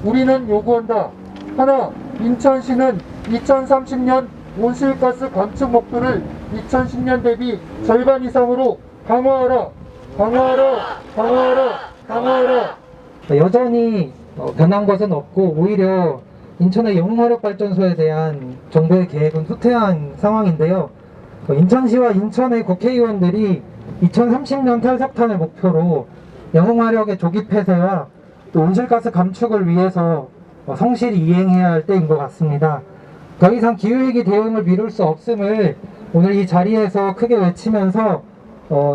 우리는 요구한다. 하나, 인천시는 2030년 온실가스 감축 목표를 2010년 대비 절반 이상으로 강화하라. 강화하라. 강화하라. 강화하라. 여전히 변한 것은 없고 오히려 인천의 영웅화력발전소에 대한 정부의 계획은 후퇴한 상황인데요. 인천시와 인천의 국회의원들이 2030년 탈석탄을 목표로 영웅화력의 조기 폐쇄와 또 온실가스 감축을 위해서 성실히 이행해야 할 때인 것 같습니다. 더 이상 기후위기 대응을 미룰 수 없음을 오늘 이 자리에서 크게 외치면서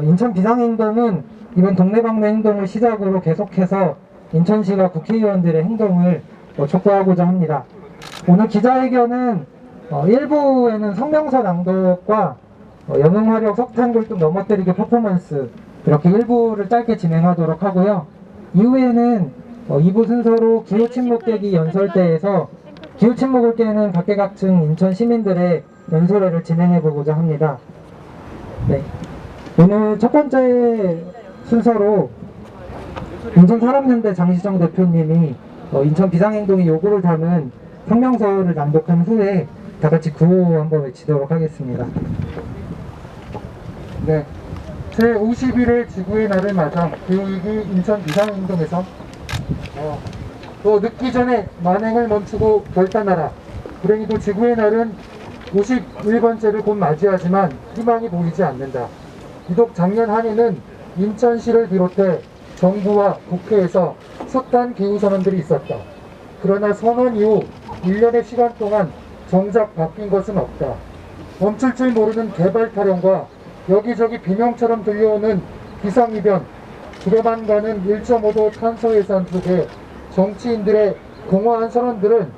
인천 비상행동은 이번 동네방네 행동을 시작으로 계속해서 인천시가 국회의원들의 행동을 촉구하고자 합니다. 오늘 기자회견은 일부에는 성명서 낭독과 영웅화력 석탄굴뚝 넘어뜨리기 퍼포먼스 이렇게 일부를 짧게 진행하도록 하고요. 이후에는 2부 순서로 기후침묵 깨기 연설대에서 기후침묵을 깨는 각계각층 인천 시민들의 연설회를 진행해보고자 합니다. 네. 오늘 첫 번째 순서로 인천사람연대 장시정 대표님이 인천 비상행동의 요구를 담은 성명서를 낭독한 후에 다 같이 구호 한번 외치도록 하겠습니다. 네. 제51회 지구의 날을 맞아 기후위기 인천 비상행동에서 또 늦기 전에 만행을 멈추고 결단하라. 불행히도 지구의 날은 51번째를 곧 맞이하지만 희망이 보이지 않는다. 비록 작년 한 해는 인천시를 비롯해 정부와 국회에서 숱한 기후선언들이 있었다. 그러나 선언 이후 1년의 시간 동안 정작 바뀐 것은 없다. 멈출 줄 모르는 개발 타령과 여기저기 비명처럼 들려오는 기상이변, 불에만 가는 1.5도 탄소 예산 속에 정치인들의 공허한 선언들은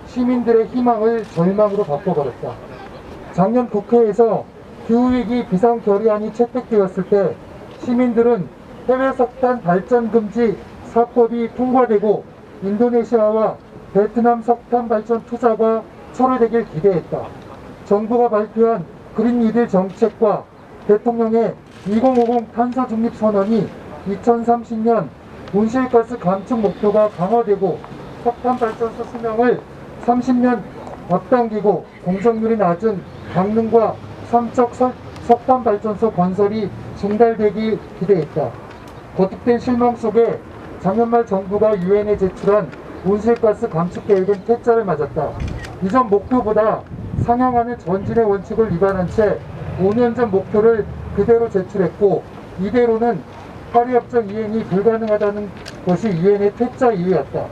시민들의 희망을 절망으로 바꿔버렸다. 작년 국회에서 기후위기 비상결의안이 채택되었을 때 시민들은 해외 석탄 발전 금지 사법이 통과되고 인도네시아와 베트남 석탄 발전 투자가 철회되길 기대했다. 정부가 발표한 그린 뉴딜 정책과 대통령의 2050 탄소 중립 선언이 2030년 온실가스 감축 목표가 강화되고 석탄 발전소 수명을 30년 앞당기고 공정률이 낮은 강릉과 삼척 석탄 발전소 건설이 중단되기 기대했다. 거듭된 실망 속에 작년 말 정부가 유엔에 제출한 온실가스 감축 계획은 퇴짜를 맞았다. 이전 목표보다 상향하는 전진의 원칙을 위반한 채 5년 전 목표를 그대로 제출했고 이대로는 파리협정 이행이 불가능하다는 것이 유엔의 퇴짜 이유였다.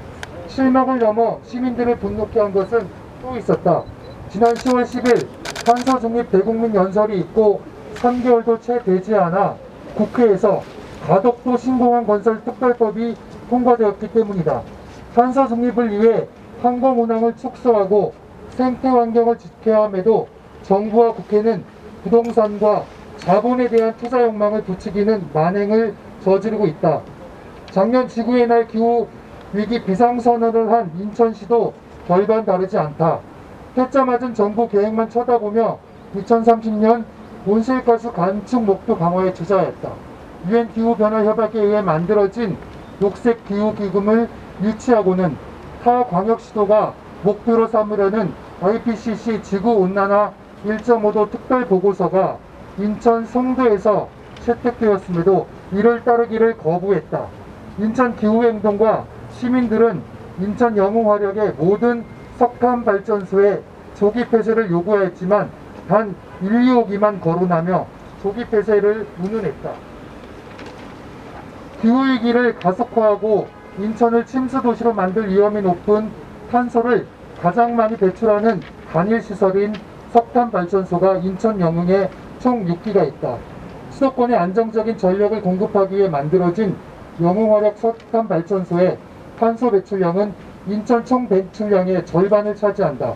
실망을 넘어 시민들을 분노케 한 것은 또 있었다. 지난 10월 10일 탄소 중립 대국민 연설이 있고 3개월도 채 되지 않아 국회에서 가덕도 신공항 건설 특별법이 통과되었기 때문이다. 탄소 중립을 위해 항공 운항을 축소하고 생태 환경을 지켜야 함에도 정부와 국회는 부동산과 자본에 대한 투자 욕망을 부추기는 만행을 저지르고 있다. 작년 지구의 날 기후 위기 비상선언을 한 인천시도 별반 다르지 않다. 퇴짜 맞은 정부 계획만 쳐다보며 2030년 온실가스 감축 목표 강화에 투자했다. 유엔 기후변화 협약에 의해 만들어진 녹색 기후기금을 유치하고는 타 광역시도가 목표로 삼으려는 IPCC 지구온난화 1.5도 특별보고서가 인천 송도에서 채택되었음에도 이를 따르기를 거부했다. 인천 기후행동과 시민들은 인천 영웅화력의 모든 석탄 발전소의 조기 폐쇄를 요구하였지만 단 125기만 거론하며 조기 폐쇄를 운운했다. 기후위기를 가속화하고 인천을 침수도시로 만들 위험이 높은 탄소를 가장 많이 배출하는 단일시설인 석탄발전소가 인천 영흥에 총 6기가 있다. 수도권에 안정적인 전력을 공급하기 위해 만들어진 영흥화력 석탄발전소의 탄소 배출량은 인천 총 배출량의 절반을 차지한다.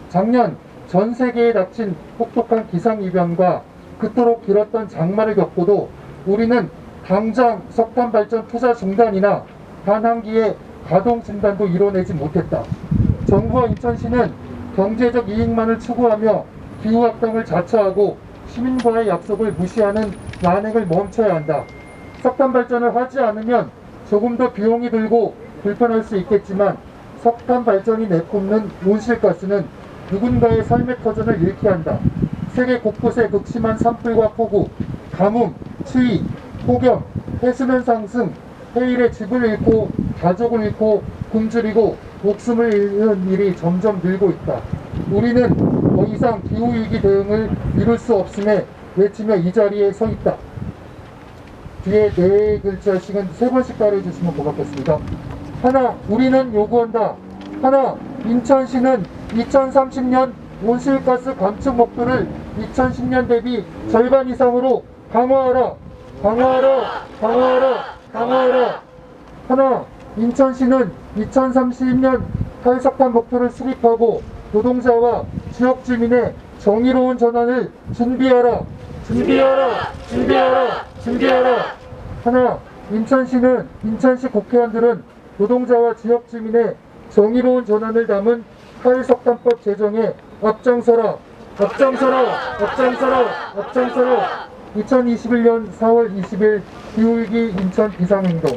작년 전 세계에 닥친 혹독한 기상이변과 그토록 길었던 장마를 겪고도 우리는 당장 석탄발전 투자 중단이나 단 한 기의 가동 중단도 이뤄내지 못했다. 정부와 인천시는 경제적 이익만을 추구하며 기후악당을 자처하고 시민과의 약속을 무시하는 만행을 멈춰야 한다. 석탄발전을 하지 않으면 조금 더 비용이 들고 불편할 수 있겠지만 석탄 발전이 내뿜는 온실가스는 누군가의 삶의 터전을 잃게 한다. 세계 곳곳에 극심한 산불과 폭우, 가뭄, 추위, 폭염, 해수면 상승, 해일에 집을 잃고 가족을 잃고 굶주리고 목숨을 잃는 일이 점점 늘고 있다. 우리는 더 이상 기후위기 대응을 이룰 수 없음에 외치며 이 자리에 서 있다. 뒤에 네 글자씩은 세 번씩 따라해주시면 고맙겠습니다. 하나, 우리는 요구한다. 하나, 인천시는 2030년 온실가스 감축 목표를 2010년 대비 절반 이상으로 강화하라. 강화하라. 강화하라. 강화하라. 하나, 인천시는 2030년 탈석탄 목표를 수립하고 노동자와 지역 주민의 정의로운 전환을 준비하라. 준비하라. 준비하라. 준비하라. 하나, 인천시 국회의원들은 노동자와 지역 주민의 정의로운 전환을 담은 탈석탄법 제정에 앞장서라. 앞장서라. 앞장서라. 앞장서라. 2021년 4월 20일 기후위기 인천 비상행동.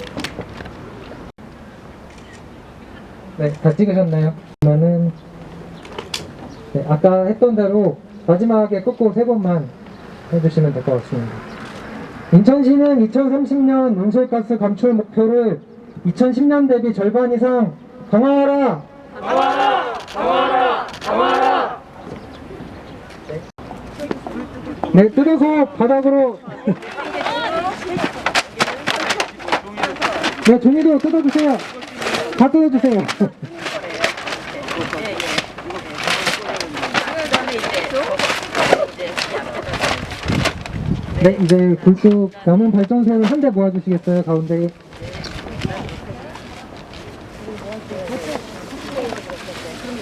네, 다 찍으셨나요? 그러면은 네, 아까 했던 대로 마지막에 끝곡 세 번만 해주시면 될 것 같습니다. 인천시는 2030년 온실가스 감축 목표를 2010년 대비 절반 이상 강화하라! 강화하라! 강화하라! 강화하라! 네, 뜯어서 바닥으로 네, 종이도 뜯어주세요. 다 뜯어주세요. 네, 이제 굴뚝 남은 발전소를 한 대 모아주시겠어요, 가운데.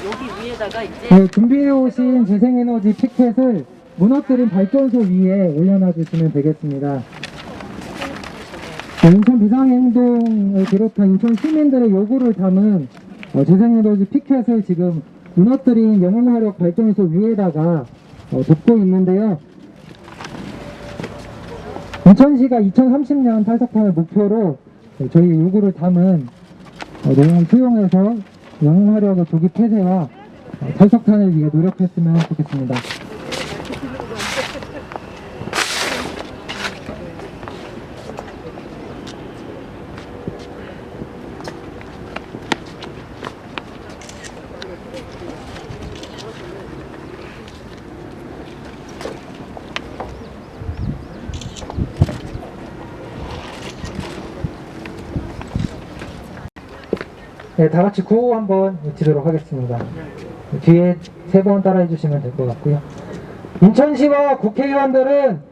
여기 위에다가 이제 네, 준비해오신 재생에너지 피켓을 무너뜨린 발전소 위에 올려놔주시면 되겠습니다. 네, 인천 비상행동을 비롯한 인천 시민들의 요구를 담은 재생에너지 피켓을 지금 무너뜨린 영웅화력 발전소 위에다가 덮고 있는데요. 인천시가 2030년 탈석탄을 목표로 저희 요구를 담은 내용을 수용해서 영웅화력의 조기 폐쇄와 탈석탄을 위해 노력했으면 좋겠습니다. 네, 다 같이 구호 한번 외치도록 하겠습니다. 뒤에 세 번 따라해 주시면 될 것 같고요. 인천시와 국회의원들은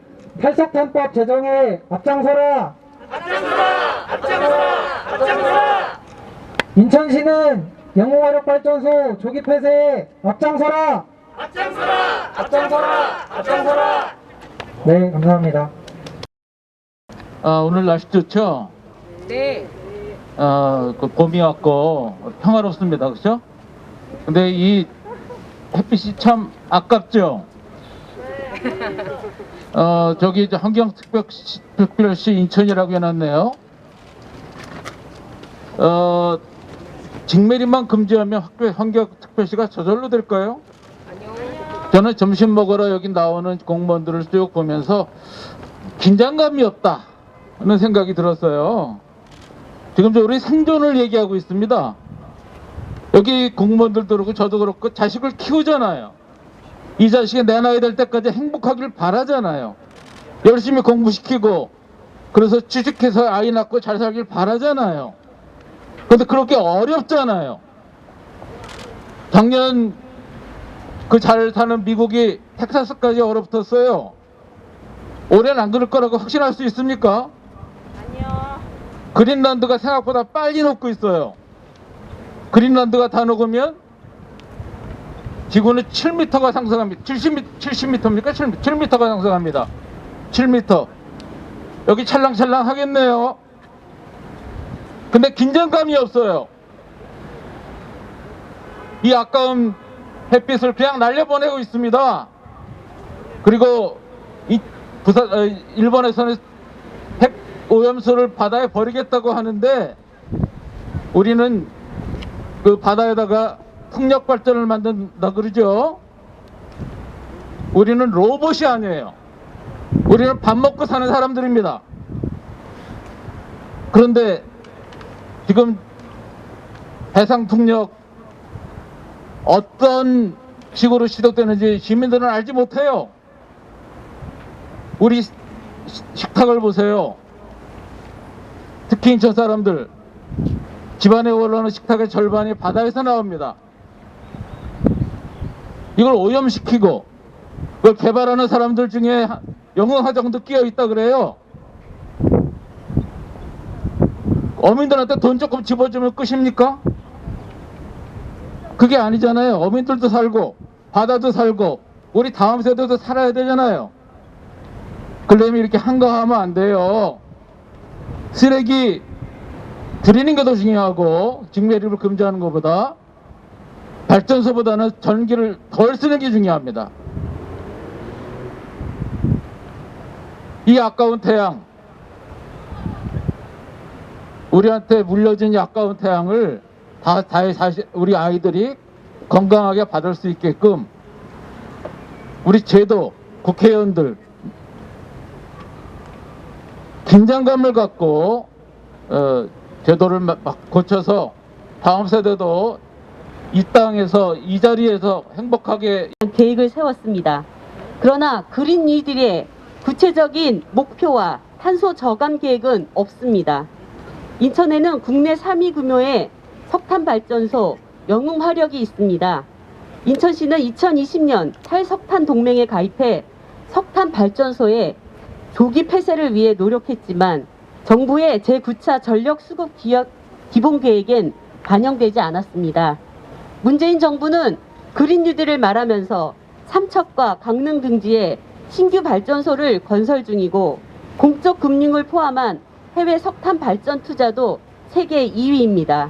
탈석탄법 제정에 앞장서라! 앞장서라! 앞장서라! 앞장서라! 인천시는 영웅화력발전소 조기 폐쇄에 앞장서라! 앞장서라! 앞장서라! 앞장서라! 네, 감사합니다. 오늘 날씨 좋죠? 네. 그 봄이 왔고 평화롭습니다. 그렇죠? 근데 이 햇빛이 참 아깝죠? 저기 환경특별시 인천이라고 해놨네요. 직매리만 금지하면 환경특별시가 저절로 될까요? 저는 점심 먹으러 여기 나오는 공무원들을 쭉 보면서 긴장감이 없다는 생각이 들었어요. 지금 우리 생존을 얘기하고 있습니다. 여기 공무원들도 그렇고 저도 그렇고 자식을 키우잖아요. 이 자식이 내 나이 될 때까지 행복하길 바라잖아요. 열심히 공부시키고 그래서 취직해서 아이 낳고 잘 살길 바라잖아요. 그런데 그렇게 어렵잖아요. 작년 그 잘 사는 미국이 텍사스까지 얼어붙었어요. 올해는 안 그럴 거라고 확신할 수 있습니까? 아니요. 그린란드가 생각보다 빨리 녹고 있어요. 그린란드가 다 녹으면 지구는 7m가 상승합니다. 70m입니까? 7m가 상승합니다. 7m. 여기 찰랑찰랑 하겠네요. 근데 긴장감이 없어요. 이 아까운 햇빛을 그냥 날려보내고 있습니다. 그리고 일본에서는 핵 오염수를 바다에 버리겠다고 하는데 우리는 그 바다에다가 풍력 발전을 만든다 그러죠. 우리는 로봇이 아니에요. 우리는 밥 먹고 사는 사람들입니다. 그런데 지금 해상풍력 어떤 식으로 시도되는지 시민들은 알지 못해요. 우리 식탁을 보세요. 특히 인천 사람들 집안에 올라오는 식탁의 절반이 바다에서 나옵니다. 이걸 오염시키고 그걸 개발하는 사람들 중에 영흥하정도 끼어 있다 그래요. 어민들한테 돈 조금 집어주면 끝입니까? 그게 아니잖아요. 어민들도 살고 바다도 살고 우리 다음 세대도 살아야 되잖아요. 그러려면 이렇게 한가하면 안 돼요. 쓰레기 줄이는 게 더 중요하고 직매립을 금지하는 것보다 발전소보다는 전기를 덜 쓰는 게 중요합니다. 이 아까운 태양, 우리한테 물려진 이 아까운 태양을 다시 우리 아이들이 건강하게 받을 수 있게끔 우리 제도, 국회의원들 긴장감을 갖고 제도를 고쳐서 다음 세대도 이 땅에서 이 자리에서 행복하게 계획을 세웠습니다. 그러나 그린 뉴딜의 구체적인 목표와 탄소 저감 계획은 없습니다. 인천에는 국내 3위 규모의 석탄 발전소 영웅화력이 있습니다. 인천시는 2020년 탈석탄 동맹에 가입해 석탄 발전소의 조기 폐쇄를 위해 노력했지만 정부의 제9차 전력 수급 기본 계획엔 반영되지 않았습니다. 문재인 정부는 그린 뉴딜을 말하면서 삼척과 강릉 등지에 신규 발전소를 건설 중이고 공적 금융을 포함한 해외 석탄 발전 투자도 세계 2위입니다.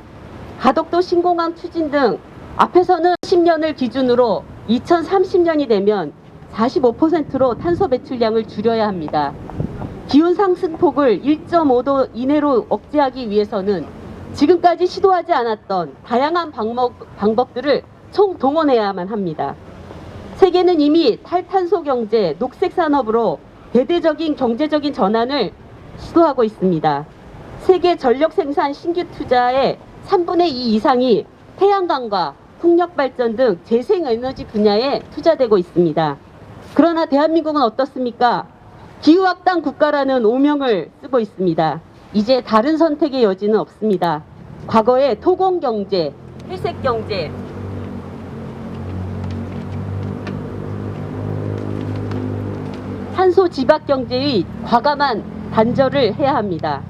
가덕도 신공항 추진 등 앞에서는 10년을 기준으로 2030년이 되면 45%로 탄소 배출량을 줄여야 합니다. 기온 상승폭을 1.5도 이내로 억제하기 위해서는 지금까지 시도하지 않았던 다양한 방법들을 총동원해야만 합니다. 세계는 이미 탈탄소 경제, 녹색 산업으로 대대적인 경제적인 전환을 시도하고 있습니다. 세계 전력 생산 신규 투자의 3분의 2 이상이 태양광과 풍력 발전 등 재생에너지 분야에 투자되고 있습니다. 그러나 대한민국은 어떻습니까? 기후악당 국가라는 오명을 쓰고 있습니다. 이제 다른 선택의 여지는 없습니다. 과거의 토공경제, 회색경제, 탄소 지박경제의 과감한 단절을 해야 합니다.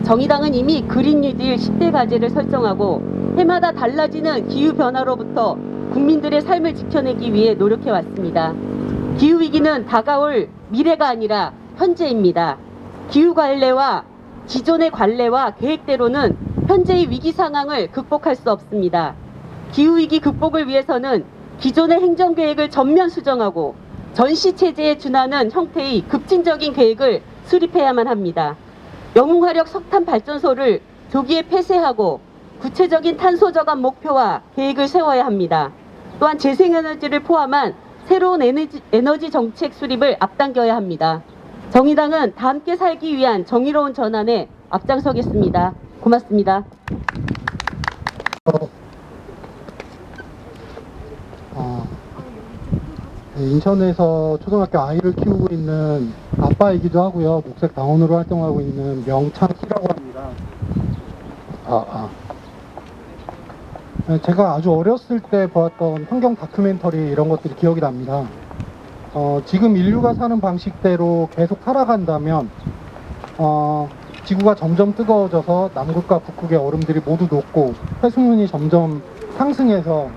정의당은 이미 그린 뉴딜 10대 과제를 설정하고 해마다 달라지는 기후변화로부터 국민들의 삶을 지켜내기 위해 노력해 왔습니다. 기후위기는 다가올 미래가 아니라 현재입니다. 기후관례와 기존의 관례와 계획대로는 현재의 위기 상황을 극복할 수 없습니다. 기후위기 극복을 위해서는 기존의 행정계획을 전면 수정하고 전시체제에 준하는 형태의 급진적인 계획을 수립해야만 합니다. 영웅화력 석탄 발전소를 조기에 폐쇄하고 구체적인 탄소 저감 목표와 계획을 세워야 합니다. 또한 재생에너지를 포함한 새로운 에너지 정책 수립을 앞당겨야 합니다. 정의당은 다 함께 살기 위한 정의로운 전환에 앞장서겠습니다. 고맙습니다. 인천에서 초등학교 아이를 키우고 있는 아빠이기도 하고요. 녹색 당원으로 활동하고 있는 명창희라고 합니다. 제가 아주 어렸을 때 보았던 환경 다큐멘터리 이런 것들이 기억이 납니다. 지금 인류가 사는 방식대로 계속 살아간다면 지구가 점점 뜨거워져서 남극과 북극의 얼음들이 모두 녹고 해수면이 점점 상승해서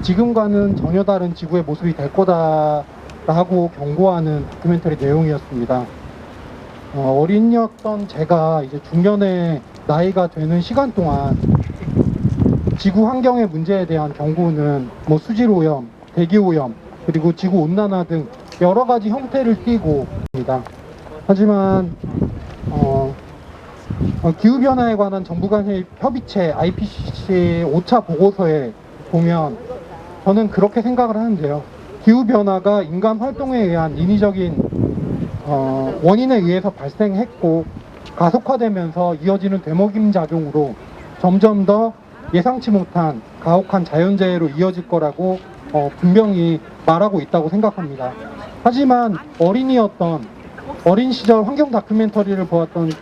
지금과는 전혀 다른 지구의 모습이 될 거다라고 경고하는 다큐멘터리 내용이었습니다. 어린이였던 제가 이제 중년의 나이가 되는 시간 동안 지구 환경의 문제에 대한 경고는 뭐 수질 오염, 대기 오염, 그리고 지구 온난화 등 여러 가지 형태를 띠고 있습니다. 하지만 기후변화에 관한 정부 간 협의체 IPCC 5차 보고서에 보면 저는 그렇게 생각을 하는데요. 기후변화가 인간 활동에 의한 인위적인 원인에 의해서 발생했고 가속화되면서 이어지는 되먹임 작용으로 점점 더 예상치 못한 가혹한 자연재해로 이어질 거라고 분명히 말하고 있다고 생각합니다. 하지만 어린 시절 환경 다큐멘터리를 보았던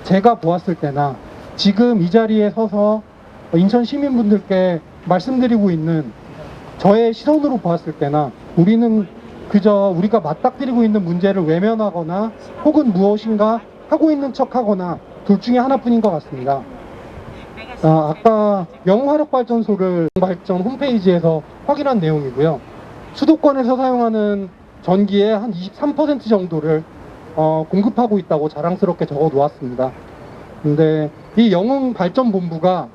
제가 보았을 때나 지금 이 자리에 서서 인천 시민분들께 말씀드리고 있는 저의 시선으로 보았을 때나 우리는 그저 우리가 맞닥뜨리고 있는 문제를 외면하거나 혹은 무엇인가 하고 있는 척하거나 둘 중에 하나뿐인 것 같습니다. 아까 영웅화력발전소를 발전 홈페이지에서 확인한 내용이고요. 수도권에서 사용하는 전기의 한 23% 정도를 공급하고 있다고 자랑스럽게 적어 놓았습니다. 근데 이 영웅발전본부가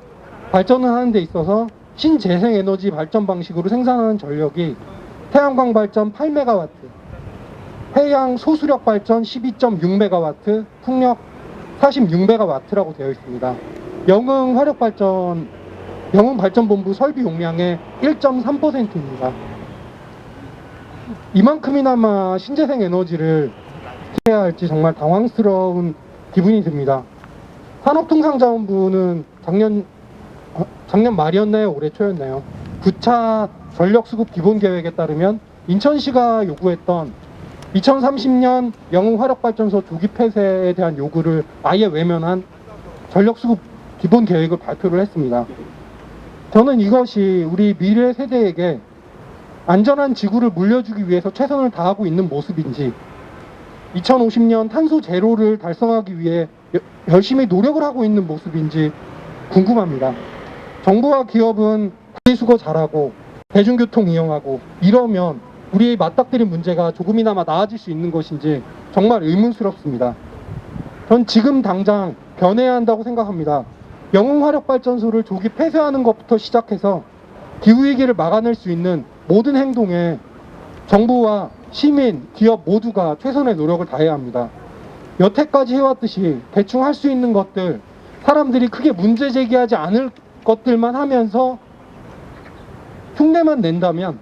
발전을 하는 데 있어서 신재생에너지 발전 방식으로 생산하는 전력이 태양광 발전 8MW, 해양 소수력 발전 12.6MW, 풍력 46MW라고 되어 있습니다. 영웅발전본부 설비 용량의 1.3%입니다. 이만큼이나마 신재생 에너지를 해야 할지 정말 당황스러운 기분이 듭니다. 산업통상자원부는 작년 말이었나요? 올해 초였나요? 9차 전력수급 기본계획에 따르면 인천시가 요구했던 2030년 영웅화력발전소 조기 폐쇄에 대한 요구를 아예 외면한 전력수급 기본계획을 발표를 했습니다. 저는 이것이 우리 미래 세대에게 안전한 지구를 물려주기 위해서 최선을 다하고 있는 모습인지 2050년 탄소 제로를 달성하기 위해 열심히 노력을 하고 있는 모습인지 궁금합니다. 정부와 기업은 분리수거 잘하고 대중교통 이용하고 이러면 우리의 맞닥뜨린 문제가 조금이나마 나아질 수 있는 것인지 정말 의문스럽습니다. 전 지금 당장 변해야 한다고 생각합니다. 영웅화력발전소를 조기 폐쇄하는 것부터 시작해서 기후위기를 막아낼 수 있는 모든 행동에 정부와 시민, 기업 모두가 최선의 노력을 다해야 합니다. 여태까지 해왔듯이 대충 할 수 있는 것들, 사람들이 크게 문제 제기하지 않을 것들만 하면서 흉내만 낸다면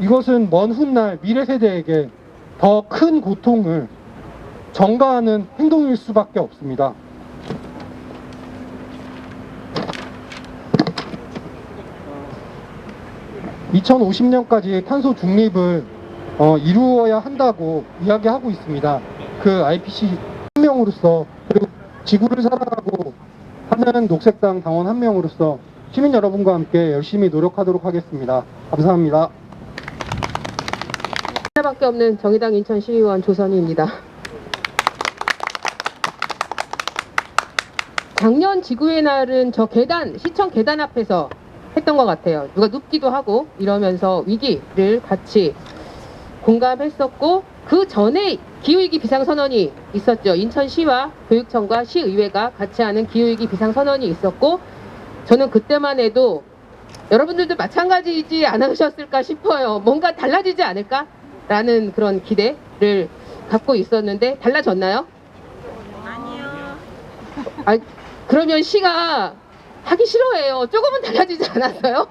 이것은 먼 훗날 미래 세대에게 더 큰 고통을 전가하는 행동일 수밖에 없습니다. (2050년까지) 탄소 중립을 이루어야 한다고 이야기하고 있습니다. 그 IPCC 한 명으로서 그리고 지구를 사랑하고 하는 녹색당 당원 한 명으로서 시민 여러분과 함께 열심히 노력하도록 하겠습니다. 감사합니다. 하나밖에 없는 정의당 인천시의원 조선희입니다. 작년 지구의 날은 저 시청 계단 앞에서 했던 것 같아요. 누가 눕기도 하고 이러면서 위기를 같이 공감했었고, 그 전에 기후위기 비상선언이 있었죠. 인천시와 교육청과 시의회가 같이 하는 기후위기 비상선언이 있었고, 저는 그때만 해도 여러분들도 마찬가지이지 않으셨을까 싶어요. 뭔가 달라지지 않을까? 라는 그런 기대를 갖고 있었는데 달라졌나요? 아니요. 그러면 시가 하기 싫어해요. 조금은 달라지지 않았어요?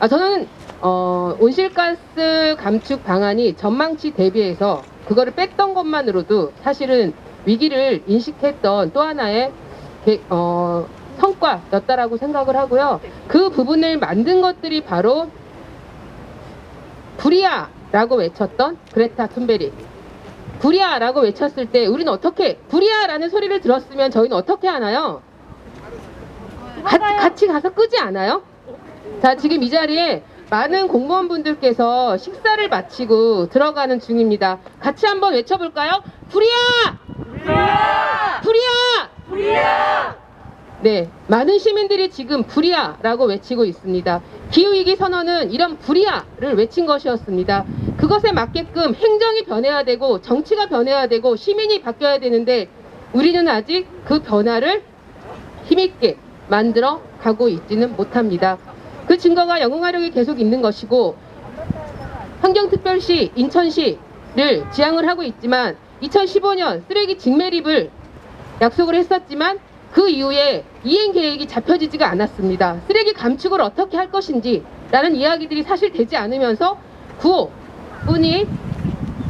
저는 온실가스 감축 방안이 전망치 대비해서 그거를 뺐던 것만으로도 사실은 위기를 인식했던 또 하나의 성과였다라고 생각을 하고요. 그 부분을 만든 것들이 바로 불이야라고 외쳤던 그레타 툰베리. 불이야라고 외쳤을 때 우리는 어떻게, 불이야라는 소리를 들었으면 저희는 어떻게 하나요? 같이 가서 끄지 않아요? 자, 지금 이 자리에 많은 공무원분들께서 식사를 마치고 들어가는 중입니다. 같이 한번 외쳐볼까요? 불이야! 불이야! 불이야! 불이야! 네, 많은 시민들이 지금 불이야라고 외치고 있습니다. 기후위기 선언은 이런 불이야를 외친 것이었습니다. 그것에 맞게끔 행정이 변해야 되고 정치가 변해야 되고 시민이 바뀌어야 되는데 우리는 아직 그 변화를 힘있게 만들어 가고 있지는 못합니다. 그 증거가 영웅화력이 계속 있는 것이고, 환경특별시 인천시를 지향을 하고 있지만 2015년 쓰레기 직매립을 약속을 했었지만 그 이후에 이행 계획이 잡혀지지가 않았습니다. 쓰레기 감축을 어떻게 할 것인지 라는 이야기들이 사실 되지 않으면서 구호뿐인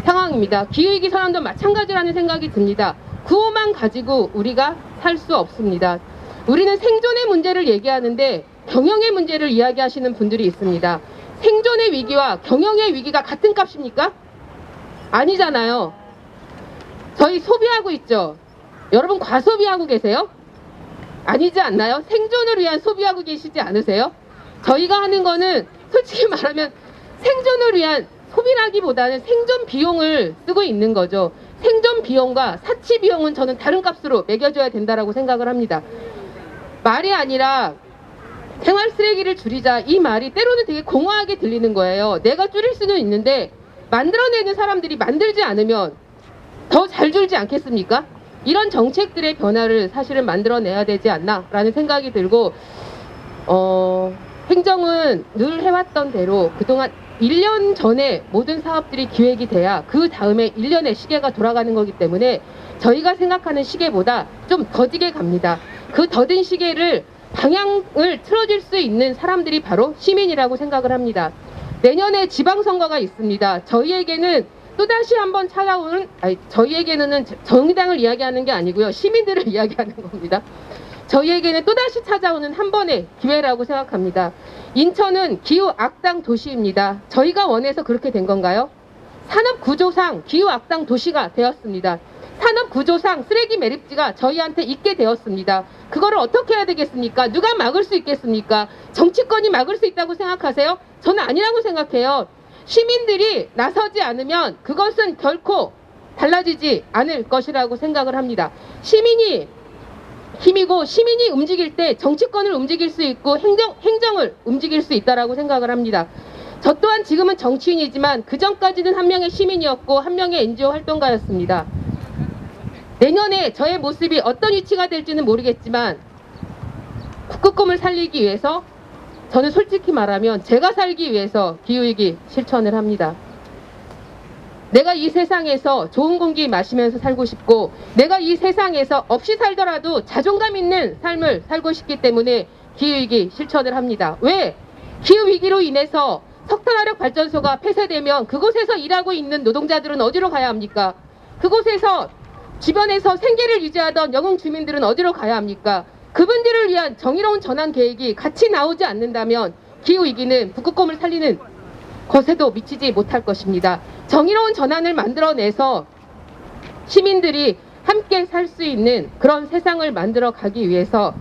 상황입니다. 기후위기 선언도 마찬가지라는 생각이 듭니다. 구호만 가지고 우리가 살 수 없습니다. 우리는 생존의 문제를 얘기하는데 경영의 문제를 이야기하시는 분들이 있습니다. 생존의 위기와 경영의 위기가 같은 값입니까? 아니잖아요. 저희 소비하고 있죠. 여러분 과소비하고 계세요? 아니지 않나요? 생존을 위한 소비하고 계시지 않으세요? 저희가 하는 거는 솔직히 말하면 생존을 위한 소비라기보다는 생존 비용을 쓰고 있는 거죠. 생존 비용과 사치 비용은 저는 다른 값으로 매겨줘야 된다고 생각을 합니다. 말이 아니라 생활 쓰레기를 줄이자, 이 말이 때로는 되게 공허하게 들리는 거예요. 내가 줄일 수는 있는데 만들어내는 사람들이 만들지 않으면 더 잘 줄지 않겠습니까? 이런 정책들의 변화를 사실은 만들어내야 되지 않나라는 생각이 들고, 행정은 늘 해왔던 대로 그동안 1년 전에 모든 사업들이 기획이 돼야 그 다음에 1년의 시계가 돌아가는 거기 때문에 저희가 생각하는 시계보다 좀 더디게 갑니다. 그 더딘 시계를 방향을 틀어줄 수 있는 사람들이 바로 시민이라고 생각을 합니다. 내년에 지방선거가 있습니다. 저희에게는 또다시 한번 찾아오는, 저희에게는 정의당을 이야기하는 게 아니고요. 시민들을 이야기하는 겁니다. 저희에게는 또다시 찾아오는 한 번의 기회라고 생각합니다. 인천은 기후 악당 도시입니다. 저희가 원해서 그렇게 된 건가요? 산업 구조상 기후 악당 도시가 되었습니다. 산업 구조상 쓰레기 매립지가 저희한테 있게 되었습니다. 그거를 어떻게 해야 되겠습니까? 누가 막을 수 있겠습니까? 정치권이 막을 수 있다고 생각하세요? 저는 아니라고 생각해요. 시민들이 나서지 않으면 그것은 결코 달라지지 않을 것이라고 생각을 합니다. 시민이 힘이고 시민이 움직일 때 정치권을 움직일 수 있고 행정을 움직일 수 있다라고 생각을 합니다. 저 또한 지금은 정치인이지만 그전까지는 한 명의 시민이었고 한 명의 NGO 활동가였습니다. 내년에 저의 모습이 어떤 위치가 될지는 모르겠지만 북극곰을 살리기 위해서, 저는 솔직히 말하면 제가 살기 위해서 기후위기 실천을 합니다. 내가 이 세상에서 좋은 공기 마시면서 살고 싶고, 내가 이 세상에서 없이 살더라도 자존감 있는 삶을 살고 싶기 때문에 기후위기 실천을 합니다. 왜? 기후위기로 인해서 석탄화력 발전소가 폐쇄되면 그곳에서 일하고 있는 노동자들은 어디로 가야 합니까? 그곳에서 주변에서 생계를 유지하던 영흥 주민들은 어디로 가야 합니까? 그분들을 위한 정의로운 전환 계획이 같이 나오지 않는다면 기후위기는 북극곰을 살리는 것에도 미치지 못할 것입니다. 정의로운 전환을 만들어내서 시민들이 함께 살 수 있는 그런 세상을 만들어 가기 위해서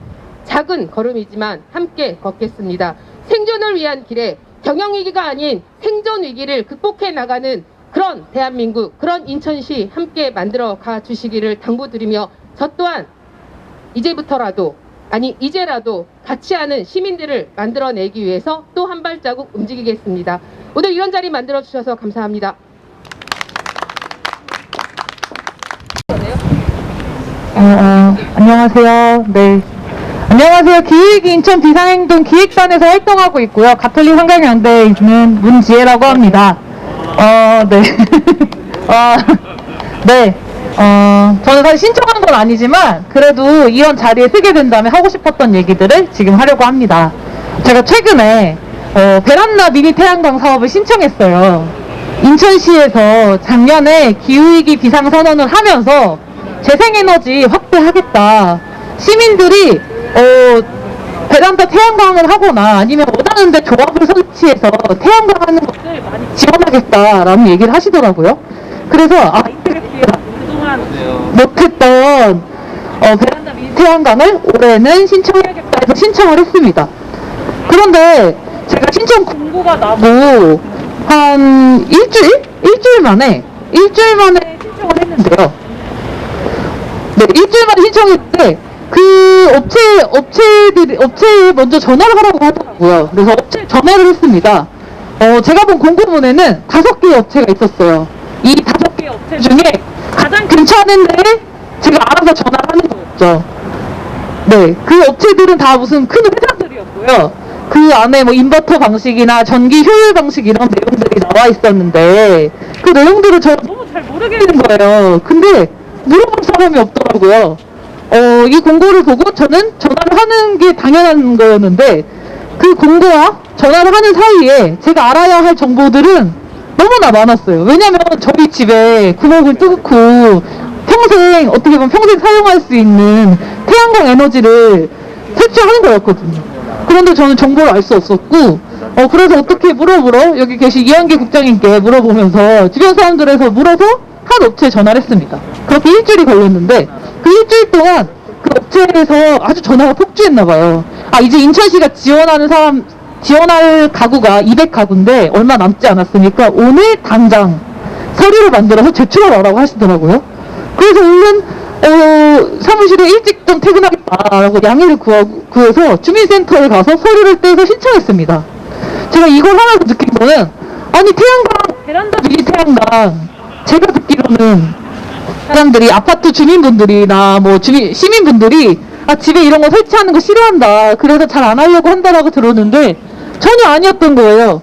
작은 걸음이지만 함께 걷겠습니다. 생존을 위한 길에 경영위기가 아닌 생존위기를 극복해 나가는 그런 대한민국, 그런 인천시 함께 만들어 가 주시기를 당부드리며, 저 또한 이제부터라도, 아니 이제라도 같이 하는 시민들을 만들어내기 위해서 또 한 발자국 움직이겠습니다. 오늘 이런 자리 만들어 주셔서 감사합니다. 안녕하세요. 네. 안녕하세요. 기후위기 인천 비상행동 기획단에서 활동하고 있고요. 가톨릭 환경연대에 있는 문지혜라고 합니다. 네. 네. 저는 사실 신청한 건 아니지만 그래도 이런 자리에 서게 된다면 하고 싶었던 얘기들을 지금 하려고 합니다. 제가 최근에 베란다 미니 태양광 사업을 신청했어요. 인천시에서 작년에 기후위기 비상선언을 하면서 재생에너지 확대하겠다. 시민들이 베란다 태양광을 하거나 아니면 원하는 데 조합을 설치해서 태양광 하는 것을 많이 지원하겠다라는 얘기를 하시더라고요. 그래서 그동안 못했던 베란다 미니 태양광을 올해는 신청해야겠다 해서 신청을 했습니다. 그런데 제가 신청 공고가 나고 한 일주일 만에 신청을 했는데요. 네, 일주일 만에 신청했는데 그 업체에 먼저 전화를 하라고 하더라고요. 그래서 업체에 전화를 했습니다. 제가 본 공고문에는 5개의 업체가 있었어요. 이 5개의 업체 중에 가장 괜찮은데 제가 알아서 전화를 하는 거였죠. 네, 그 업체들은 다 무슨 큰 회사들이었고요. 그 안에 뭐 인버터 방식이나 전기 효율 방식 이런 내용들이 나와 있었는데 그 내용들을 제가 너무 잘 모르겠는 거예요. 근데 물어볼 사람이 없더라고요. 이 공고를 보고 저는 전화를 하는 게 당연한 거였는데 그 공고와 전화를 하는 사이에 제가 알아야 할 정보들은 너무나 많았어요. 왜냐면 저희 집에 구멍을 뚫고 평생 어떻게 보면 평생 사용할 수 있는 태양광 에너지를 설치하는 거였거든요. 그런데 저는 정보를 알 수 없었고 그래서 어떻게 물어보러 여기 계신 이한기 국장님께 물어보면서 주변 사람들에서 물어서 한 업체에 전화를 했습니다. 그렇게 일주일이 걸렸는데 그 일주일 동안 그 업체에서 아주 전화가 폭주했나 봐요. 이제 인천시가 지원할 가구가 200가구인데 얼마 남지 않았으니까 오늘 당장 서류를 만들어서 제출하라고 하시더라고요. 그래서 얼른 사무실에 일찍 좀 퇴근하겠다라고 양해를 구해서 주민센터에 가서 서류를 떼서 신청했습니다. 제가 이걸 하면서 느낀 거는 태양광 베란다 미니 태양광 제가 듣기로는 사람들이 아파트 주민분들이나 시민분들이 집에 이런 거 설치하는 거 싫어한다. 그래서 잘 안 하려고 한다라고 들었는데 전혀 아니었던 거예요.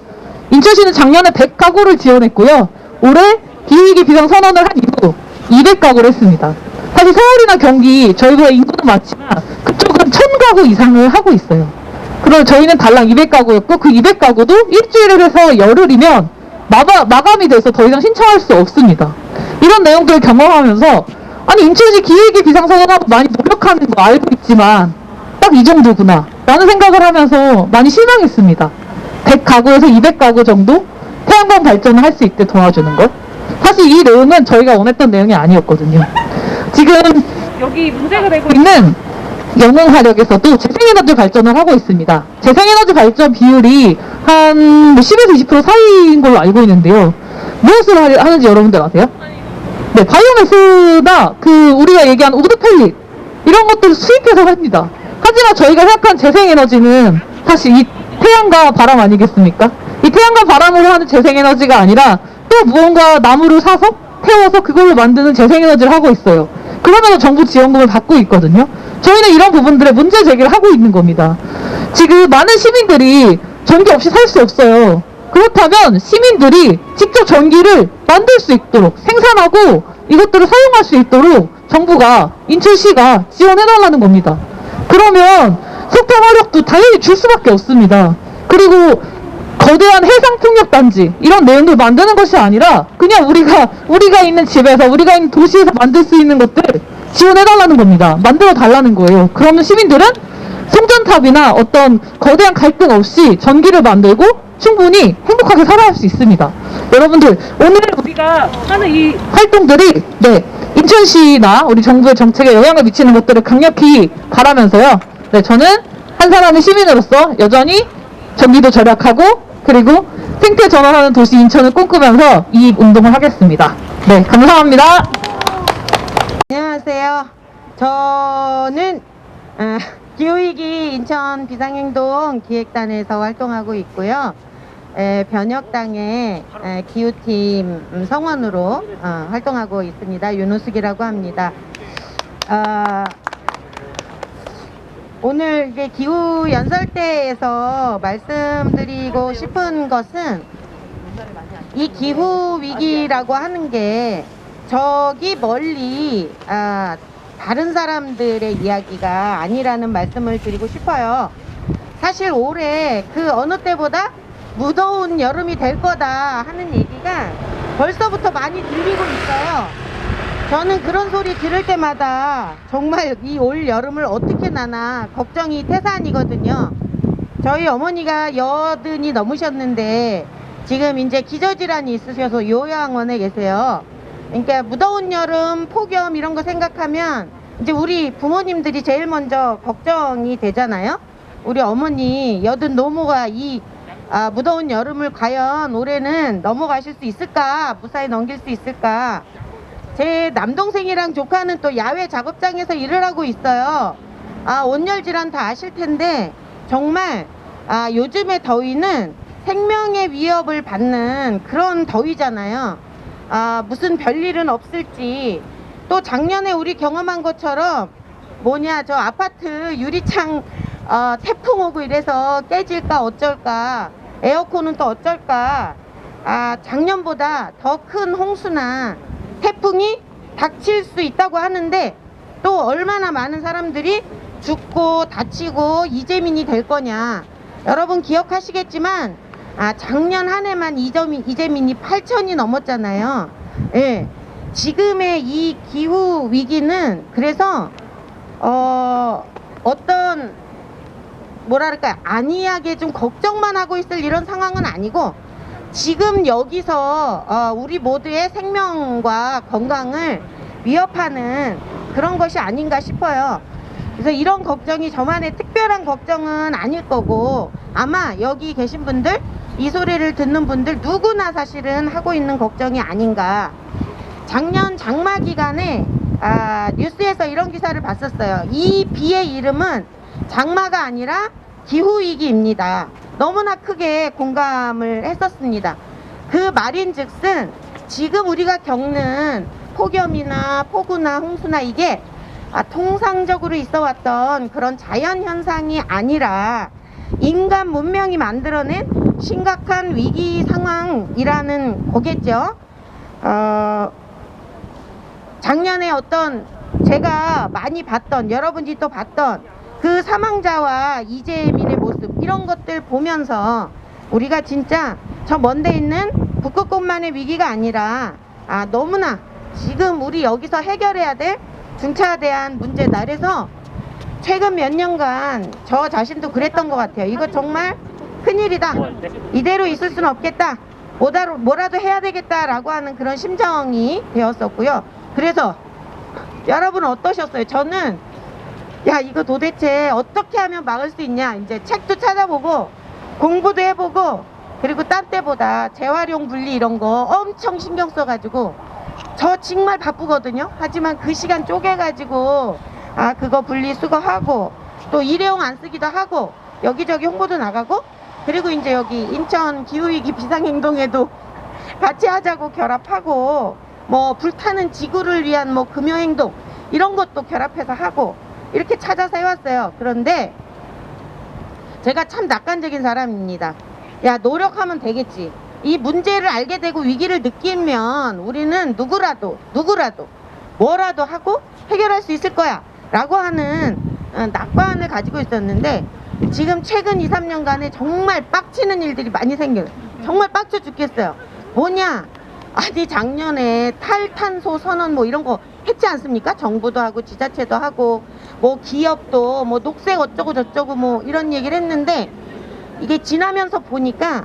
인천시는 작년에 100가구를 지원했고요. 올해 기후위기 비상선언을 한 이후 200가구를 했습니다. 사실 서울이나 경기 저희보다 인구도 많지만 그쪽은 1000가구 이상을 하고 있어요. 그리고 저희는 달랑 200가구였고 그 200가구도 일주일을 해서 열흘이면 마감이 돼서 더 이상 신청할 수 없습니다. 이런 내용들을 경험하면서 인천시 기후위기 비상선언하고 많이 노력하는 거 알고 있지만 딱 이 정도구나 라는 생각을 하면서 많이 실망했습니다. 100가구에서 200가구 정도 태양광 발전을 할 수 있게 도와주는 것. 사실 이 내용은 저희가 원했던 내용이 아니었거든요. 지금 여기 문제가 되고 있는 영흥화력에서도 재생에너지 발전을 하고 있습니다. 재생에너지 발전 비율이 한 10에서 20% 사이인 걸로 알고 있는데요. 무엇을 하는지 여러분들 아세요? 네, 바이오매스나 우리가 얘기한 우드펠릿 이런 것들을 수입해서 합니다. 하지만 저희가 생각한 재생에너지는 사실 이 태양과 바람 아니겠습니까? 이 태양과 바람으로 하는 재생에너지가 아니라 또 무언가 나무를 사서 태워서 그걸로 만드는 재생에너지를 하고 있어요. 그러면서 정부 지원금을 받고 있거든요. 저희는 이런 부분들에 문제 제기를 하고 있는 겁니다. 지금 많은 시민들이 전기 없이 살 수 없어요. 그렇다면 시민들이 직접 전기를 만들 수 있도록 생산하고 이것들을 사용할 수 있도록 정부가 인천시가 지원해달라는 겁니다. 그러면 석탄 화력도 당연히 줄 수밖에 없습니다. 그리고 거대한 해상풍력단지 이런 내용들 만드는 것이 아니라 그냥 우리가 있는 집에서 우리가 있는 도시에서 만들 수 있는 것들 지원해달라는 겁니다. 만들어 달라는 거예요. 그러면 시민들은 송전탑이나 어떤 거대한 갈등 없이 전기를 만들고 충분히 행복하게 살아갈 수 있습니다. 여러분들 오늘 우리가 하는 이 활동들이 인천시나 우리 정부의 정책에 영향을 미치는 것들을 강력히 바라면서요. 저는 한 사람의 시민으로서 여전히 전기도 절약하고 그리고 생태 전환하는 도시 인천을 꿈꾸면서 이 운동을 하겠습니다. 네, 감사합니다. 안녕하세요. 저는 기후위기 인천 비상행동 기획단에서 활동하고 있고요. 변혁당의 기후팀 성원으로 활동하고 있습니다. 윤우숙이라고 합니다. 오늘 이제 기후 연설대에서 말씀드리고 싶은 것은 이 기후 위기라고 하는 게 저기 멀리 다른 사람들의 이야기가 아니라는 말씀을 드리고 싶어요. 사실 올해 그 어느 때보다 무더운 여름이 될 거다 하는 얘기가 벌써부터 많이 들리고 있어요. 저는 그런 소리 들을 때마다 정말 이 올 여름을 어떻게 나나 걱정이 태산이거든요. 저희 어머니가 80이 넘으셨는데 지금 이제 기저질환이 있으셔서 요양원에 계세요. 그러니까 무더운 여름, 폭염 이런 거 생각하면 이제 우리 부모님들이 제일 먼저 걱정이 되잖아요. 우리 어머니 80 노모가 이 무더운 여름을 과연 올해는 넘어가실 수 있을까? 무사히 넘길 수 있을까? 제 남동생이랑 조카는 또 야외 작업장에서 일을 하고 있어요. 온열 질환 다 아실 텐데 정말 요즘의 더위는 생명의 위협을 받는 그런 더위잖아요. 무슨 별일은 없을지, 또 작년에 우리 경험한 것처럼 저 아파트 유리창 태풍 오고 이래서 깨질까 어쩔까, 에어컨은 또 어쩔까, 작년보다 더 큰 홍수나 태풍이 닥칠 수 있다고 하는데 또 얼마나 많은 사람들이 죽고 다치고 이재민이 될 거냐. 여러분 기억하시겠지만 작년 한 해만 이재민이 8천이 넘었잖아요. 예. 지금의 이 기후 위기는 그래서 어떤 뭐랄까 안이하게 좀 걱정만 하고 있을 이런 상황은 아니고 지금 여기서 우리 모두의 생명과 건강을 위협하는 그런 것이 아닌가 싶어요. 그래서 이런 걱정이 저만의 특별한 걱정은 아닐 거고 아마 여기 계신 분들 이 소리를 듣는 분들 누구나 사실은 하고 있는 걱정이 아닌가. 작년 장마 기간에 뉴스에서 이런 기사를 봤었어요. 이 비의 이름은 장마가 아니라 기후위기입니다. 너무나 크게 공감을 했었습니다. 그 말인즉슨 지금 우리가 겪는 폭염이나 폭우나 홍수나 이게 통상적으로 있어 왔던 그런 자연현상이 아니라 인간 문명이 만들어낸 심각한 위기 상황이라는 거겠죠. 작년에 어떤 제가 많이 봤던 여러분이 또 봤던 그 사망자와 이재민의 모습 이런 것들 보면서 우리가 진짜 저 먼데 있는 북극곰만의 위기가 아니라 너무나 지금 우리 여기서 해결해야 될 중차대한 문제다. 그래서 최근 몇 년간 저 자신도 그랬던 것 같아요. 이거 정말 큰일이다. 이대로 있을 수는 없겠다. 뭐라도 해야 되겠다라고 하는 그런 심정이 되었었고요. 그래서 여러분 어떠셨어요? 저는 이거 도대체 어떻게 하면 막을 수 있냐 이제 책도 찾아보고 공부도 해보고 그리고 딴 때보다 재활용 분리 이런 거 엄청 신경 써가지고 저 정말 바쁘거든요. 하지만 그 시간 쪼개가지고 그거 분리 수거하고 또 일회용 안 쓰기도 하고 여기저기 홍보도 나가고 그리고 이제 여기 인천 기후위기 비상행동에도 같이 하자고 결합하고 뭐 불타는 지구를 위한 뭐 금요행동 이런 것도 결합해서 하고 이렇게 찾아서 해왔어요. 그런데 제가 참 낙관적인 사람입니다. 노력하면 되겠지. 이 문제를 알게 되고 위기를 느끼면 우리는 누구라도 뭐라도 하고 해결할 수 있을 거야 라고 하는 낙관을 가지고 있었는데 지금 최근 2, 3년간에 정말 빡치는 일들이 많이 생겨요. 정말 빡쳐 죽겠어요. 뭐냐? 아니 작년에 탈탄소 선언 뭐 이런 거 했지 않습니까? 정부도 하고 지자체도 하고 뭐 기업도 뭐 녹색 어쩌고 저쩌고 뭐 이런 얘기를 했는데 이게 지나면서 보니까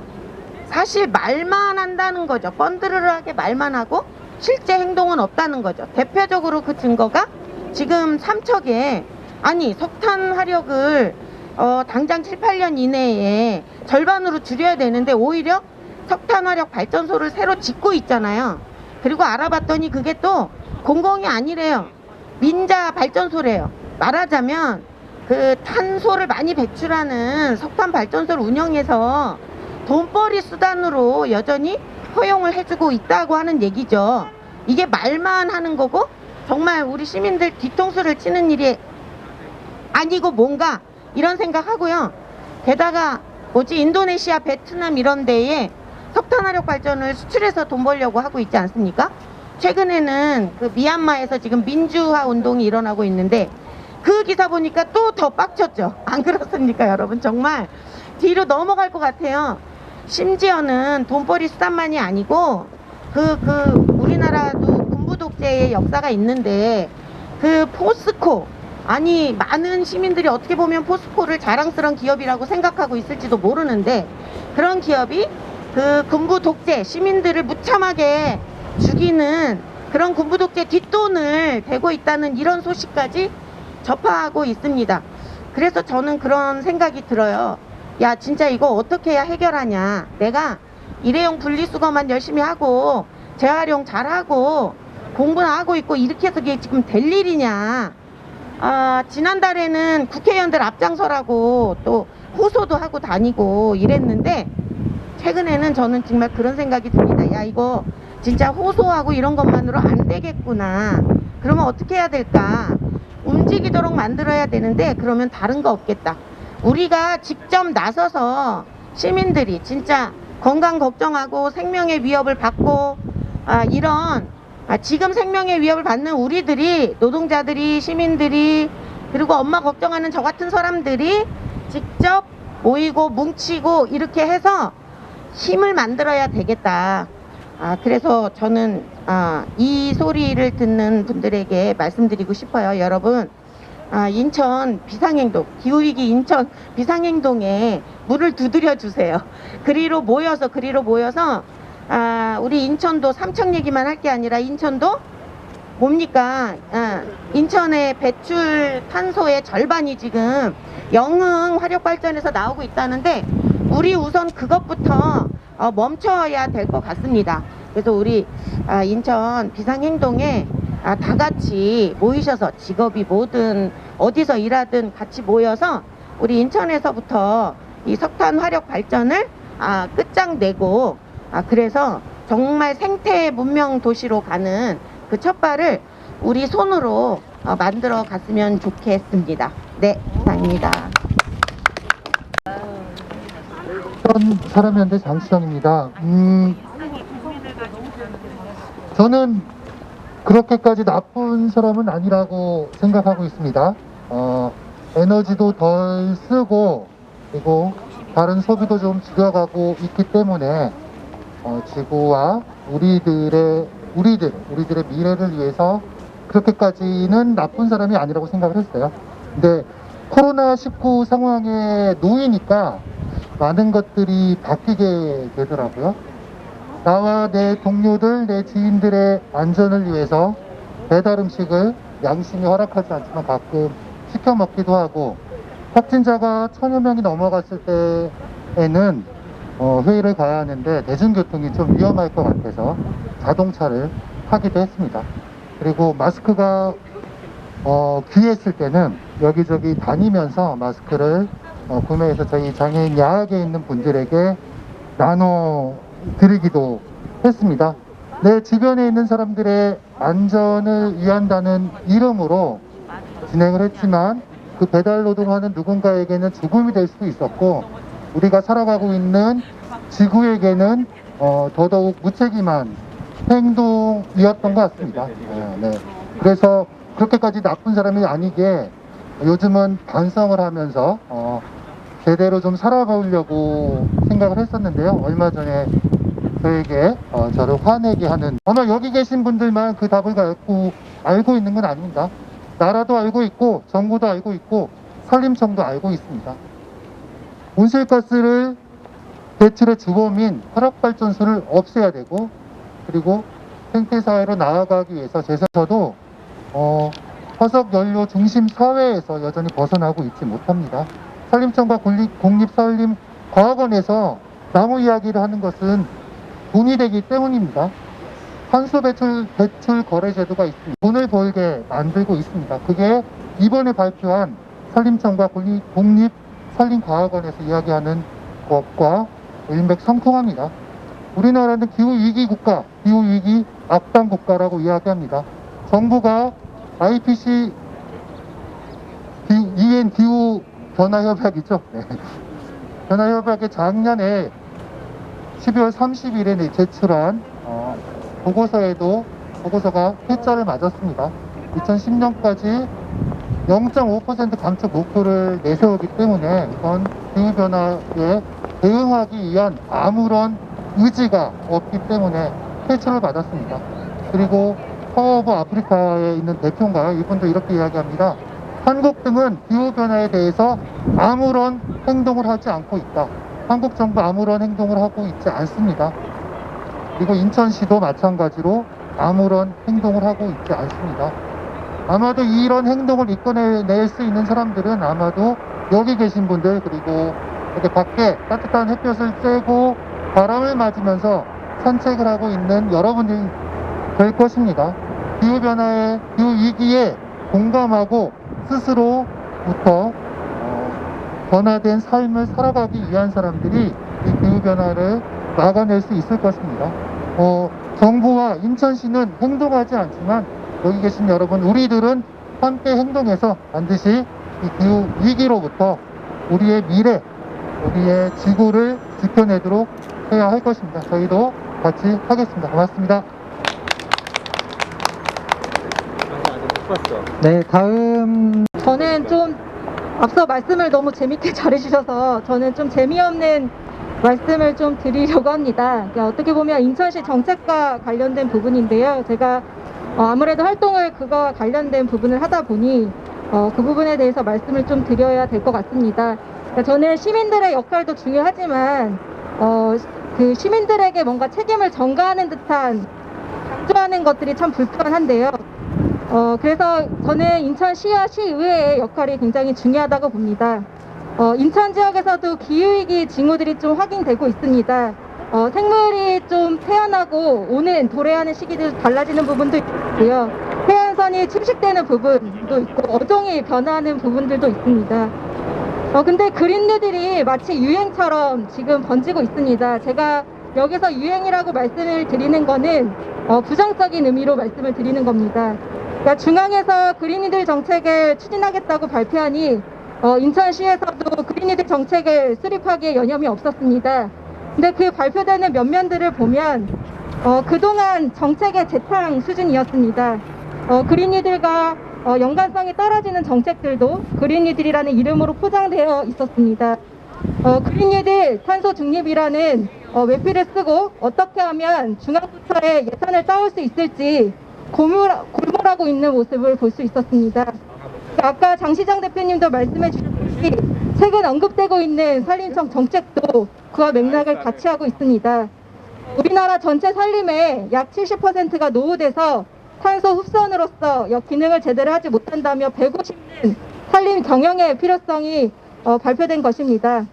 사실 말만 한다는 거죠. 뻔드르르하게 말만 하고 실제 행동은 없다는 거죠. 대표적으로 그 증거가 지금 삼척에 석탄 화력을 당장 7, 8년 이내에 절반으로 줄여야 되는데 오히려 석탄 화력 발전소를 새로 짓고 있잖아요. 그리고 알아봤더니 그게 또 공공이 아니래요. 민자 발전소래요. 말하자면 그 탄소를 많이 배출하는 석탄 발전소를 운영해서 돈벌이 수단으로 여전히 허용을 해주고 있다고 하는 얘기죠. 이게 말만 하는 거고 정말 우리 시민들 뒤통수를 치는 일이 아니고 뭔가 이런 생각하고요. 게다가 인도네시아, 베트남 이런 데에 석탄화력 발전을 수출해서 돈 벌려고 하고 있지 않습니까? 최근에는 그 미얀마에서 지금 민주화 운동이 일어나고 있는데 그 기사 보니까 또 더 빡쳤죠. 안 그렇습니까 여러분? 정말 뒤로 넘어갈 것 같아요. 심지어는 돈벌이 수단만이 아니고 우리나라도 군부 독재의 역사가 있는데 그 포스코 많은 시민들이 어떻게 보면 포스코를 자랑스러운 기업이라고 생각하고 있을지도 모르는데 그런 기업이 그 군부 독재 시민들을 무참하게 죽이는 그런 군부 독재 뒷돈을 대고 있다는 이런 소식까지 접하고 있습니다. 그래서 저는 그런 생각이 들어요. 진짜 이거 어떻게 해야 해결하냐. 내가 일회용 분리수거만 열심히 하고 재활용 잘하고 공부나 하고 있고 이렇게 해서 이게 지금 될 일이냐. 지난달에는 국회의원들 앞장서라고 또 호소도 하고 다니고 이랬는데 최근에는 저는 정말 그런 생각이 듭니다. 이거 진짜 호소하고 이런 것만으로 안 되겠구나. 그러면 어떻게 해야 될까? 움직이도록 만들어야 되는데 그러면 다른 거 없겠다. 우리가 직접 나서서 시민들이 진짜 건강 걱정하고 생명의 위협을 받고 이런 지금 생명의 위협을 받는 우리들이, 노동자들이, 시민들이, 그리고 엄마 걱정하는 저 같은 사람들이 직접 모이고 뭉치고 이렇게 해서 힘을 만들어야 되겠다. 그래서 저는 이 소리를 듣는 분들에게 말씀드리고 싶어요. 여러분, 인천 비상행동, 기후위기 인천 비상행동에 문을 두드려 주세요. 그리로 모여서 우리 인천도 삼척 얘기만 할 게 아니라 인천도 뭡니까? 인천의 배출 탄소의 절반이 지금 영흥 화력발전에서 나오고 있다는데 우리 우선 그것부터 멈춰야 될 것 같습니다. 그래서 우리 인천 비상행동에 다 같이 모이셔서, 직업이 뭐든 어디서 일하든 같이 모여서 우리 인천에서부터 이 석탄 화력 발전을 끝장내고, 그래서 정말 생태 문명 도시로 가는 그 첫발을 우리 손으로 만들어 갔으면 좋겠습니다. 네, 이상입니다. 사람연대 장수정입니다. 저는 그렇게까지 나쁜 사람은 아니라고 생각하고 있습니다. 에너지도 덜 쓰고, 그리고 다른 소비도 좀 줄여가고 있기 때문에 지구와 우리들의 미래를 위해서 그렇게까지는 나쁜 사람이 아니라고 생각을 했어요. 근데 코로나19 상황에 놓이니까 많은 것들이 바뀌게 되더라고요. 나와 내 동료들, 내 지인들의 안전을 위해서 배달 음식을 양심이 허락하지 않지만 가끔 시켜 먹기도 하고, 확진자가 1000여 명이 넘어갔을 때에는 회의를 가야 하는데 대중교통이 좀 위험할 것 같아서 자동차를 타기도 했습니다. 그리고 마스크가 귀했을 때는 여기저기 다니면서 마스크를 구매해서 저희 장애인 야학에 있는 분들에게 나눠 드리기도 했습니다. 내 주변에 있는 사람들의 안전을 위한다는 이름으로 진행을 했지만 그 배달 노동하는 누군가에게는 죽음이 될 수도 있었고, 우리가 살아가고 있는 지구에게는 더더욱 무책임한 행동이었던 것 같습니다. 네. 그래서 그렇게까지 나쁜 사람이 아니게 요즘은 반성을 하면서 제대로 좀 살아보려고 생각을 했었는데요. 얼마 전에 저에게 저를 화내게 하는, 아마 여기 계신 분들만 그 답을 알고 있는 건 아닙니다. 나라도 알고 있고 정부도 알고 있고 산림청도 알고 있습니다. 온실가스를 배출의 주범인 화력발전소를 없애야 되고, 그리고 생태사회로 나아가기 위해서 제서도 화석연료 중심 사회에서 여전히 벗어나고 있지 못합니다. 산림청과 국립산림과학원에서 나무 이야기를 하는 것은 돈이 되기 때문입니다. 탄소 배출 거래 제도가 있습니다. 돈을 벌게 만들고 있습니다. 그게 이번에 발표한 산림청과 국립산림과학원에서 이야기하는 것과 일맥상통합니다. 우리나라는 기후위기 국가, 기후위기 악당 국가라고 이야기합니다. 정부가 IPC UN 기후변화협약이죠. 네. 변화협약에 작년에 12월 30일에 제출한 보고서가 해자를 맞았습니다. 2010년까지 0.5% 감축 목표를 내세우기 때문에 이건 기후변화에 대응하기 위한 아무런 의지가 없기 때문에 해체를 받았습니다. 그리고 파워 오브 아프리카에 있는 대표인가요? 이분도 이렇게 이야기합니다. 한국 등은 기후변화에 대해서 아무런 행동을 하지 않고 있다. 한국 정부 아무런 행동을 하고 있지 않습니다. 그리고 인천시도 마찬가지로 아무런 행동을 하고 있지 않습니다. 아마도 이런 행동을 이끌어낼 수 있는 사람들은 아마도 여기 계신 분들, 그리고 이렇게 밖에 따뜻한 햇볕을 쬐고 바람을 맞으면서 산책을 하고 있는 여러분들이 될 것입니다. 기후변화에, 기후위기에 공감하고 스스로부터 변화된 삶을 살아가기 위한 사람들이 이 기후변화를 막아낼 수 있을 것입니다. 정부와 인천시는 행동하지 않지만 여기 계신 여러분, 우리들은 함께 행동해서 반드시 이 기후위기로부터 우리의 미래, 우리의 지구를 지켜내도록 해야 할 것입니다. 저희도 같이 하겠습니다. 고맙습니다. 싶었어. 네, 다음 저는 좀 앞서 말씀을 너무 재밌게 잘해주셔서 저는 좀 재미없는 말씀을 좀 드리려고 합니다. 그러니까 어떻게 보면 인천시 정책과 관련된 부분인데요. 제가 아무래도 활동을 그거와 관련된 부분을 하다 보니 그 부분에 대해서 말씀을 좀 드려야 될 것 같습니다. 그러니까 저는 시민들의 역할도 중요하지만 그 시민들에게 뭔가 책임을 전가하는 듯한 강조하는 것들이 참 불편한데요. 그래서 저는 인천시와 시의회의 역할이 굉장히 중요하다고 봅니다. 인천 지역에서도 기후위기 징후들이 좀 확인되고 있습니다. 생물이 좀 태어나고 오는 도래하는 시기도 달라지는 부분도 있고요. 해안선이 침식되는 부분도 있고 어종이 변화하는 부분들도 있습니다. 근데 그린 뉴딜이 마치 유행처럼 지금 번지고 있습니다. 제가 여기서 유행이라고 말씀을 드리는 거는 부정적인 의미로 말씀을 드리는 겁니다. 그러니까 중앙에서 그린 뉴딜 정책을 추진하겠다고 발표하니 인천시에서도 그린 뉴딜 정책을 수립하기에 여념이 없었습니다. 근데 그 발표되는 면면들을 보면 그동안 정책의 재탕 수준이었습니다. 그린 뉴딜과 연관성이 떨어지는 정책들도 그린 뉴딜이라는 이름으로 포장되어 있었습니다. 그린 뉴딜 탄소 중립이라는 외피를 쓰고 어떻게 하면 중앙부처의 예산을 따올 수 있을지 골몰하고 있는 모습을 볼 수 있었습니다. 아까 장 시장 대표님도 말씀해 주셨듯이 최근 언급되고 있는 산림청 정책도 그와 맥락을 같이 하고 있습니다. 우리나라 전체 산림의 약 70%가 노후돼서 탄소 흡수원으로서 기능을 제대로 하지 못한다며 150년 산림 경영의 필요성이 발표된 것입니다.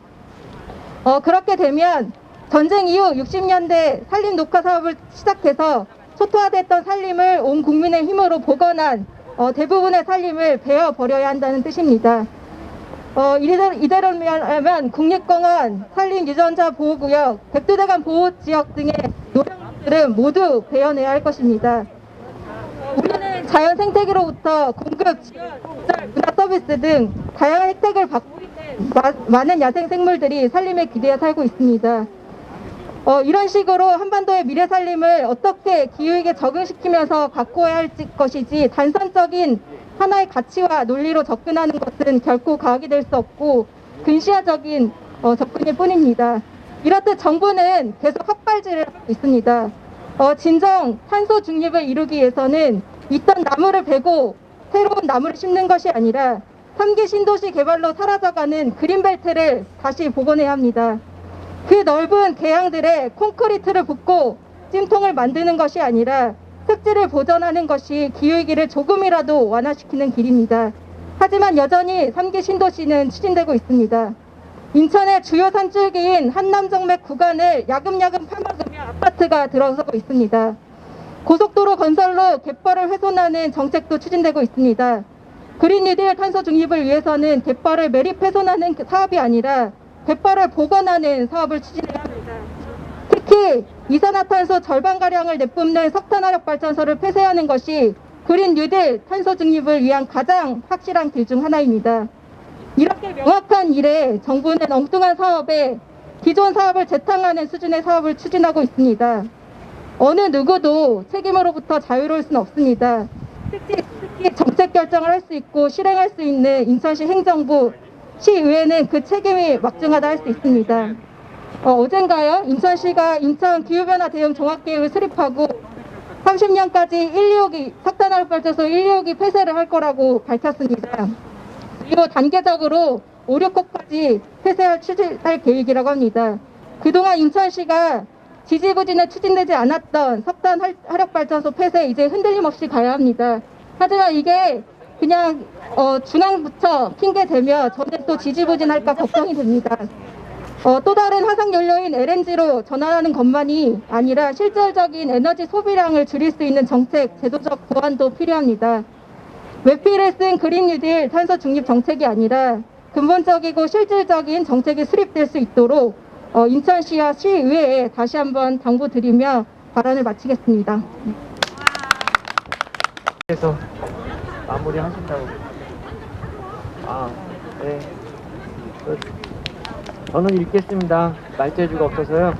그렇게 되면 전쟁 이후 60년대 산림 녹화 사업을 시작해서 초토화됐던 산림을 온 국민의 힘으로 복원한 대부분의 산림을 베어버려야 한다는 뜻입니다. 이대로면 국립공원, 산림유전자 보호구역, 백두대간 보호지역 등의 노령들은 모두 베어내야 할 것입니다. 우리는 자연 생태계로부터 공급, 지원, 조달, 문화 서비스 등 다양한 혜택을 받고 있는 많은 야생 생물들이 산림의 기대에 살고 있습니다. 이런 식으로 한반도의 미래 산림을 어떻게 기후위기에 적응시키면서 가꾸어야 할 것이지 단선적인 하나의 가치와 논리로 접근하는 것은 결코 과학이 될 수 없고 근시화적인 접근일 뿐입니다. 이렇듯 정부는 계속 헛발질을 하고 있습니다. 진정 탄소 중립을 이루기 위해서는 있던 나무를 베고 새로운 나무를 심는 것이 아니라 3기 신도시 개발로 사라져가는 그린벨트를 다시 복원해야 합니다. 그 넓은 개항들에 콘크리트를 붓고 찜통을 만드는 것이 아니라 습지를 보존하는 것이 기후위기를 조금이라도 완화시키는 길입니다. 하지만 여전히 3기 신도시는 추진되고 있습니다. 인천의 주요 산줄기인 한남정맥 구간을 야금야금 파먹으며 아파트가 들어서고 있습니다. 고속도로 건설로 갯벌을 훼손하는 정책도 추진되고 있습니다. 그린 뉴딜 탄소 중립을 위해서는 갯벌을 매립 훼손하는 사업이 아니라 갯벌을 복원하는 사업을 추진해야 합니다. 특히 이산화탄소 절반가량을 내뿜는 석탄화력발전소를 폐쇄하는 것이 그린 뉴딜 탄소 중립을 위한 가장 확실한 길 중 하나입니다. 이렇게 명확한 일에 정부는 엉뚱한 사업에 기존 사업을 재탕하는 수준의 사업을 추진하고 있습니다. 어느 누구도 책임으로부터 자유로울 수는 없습니다. 특히 정책 결정을 할 수 있고 실행할 수 있는 인천시 행정부, 시의회는 그 책임이 막중하다 할 수 있습니다. 어젠가요? 인천시가 인천 기후변화 대응 종합계획을 수립하고 30년까지 125기 석탄화력발전소 125기 폐쇄를 할 거라고 밝혔습니다. 그리고 단계적으로 5, 6호까지 추진할 계획이라고 합니다. 그동안 인천시가 지지부진에 추진되지 않았던 석탄화력발전소 폐쇄 이제 흔들림 없이 가야 합니다. 하지만 이게 그냥 중앙부처 핑계대며 저는 또 지지부진할까 걱정이 됩니다. 또 다른 화석연료인 LNG로 전환하는 것만이 아니라 실질적인 에너지 소비량을 줄일 수 있는 정책, 제도적 보완도 필요합니다. 외피를 쓴 그린 뉴딜 탄소 중립 정책이 아니라 근본적이고 실질적인 정책이 수립될 수 있도록 인천시와 시의회에 다시 한번 당부드리며 발언을 마치겠습니다. 그래서 마무리하신다고. 네. 저는 읽겠습니다. 말재주가 없어서요.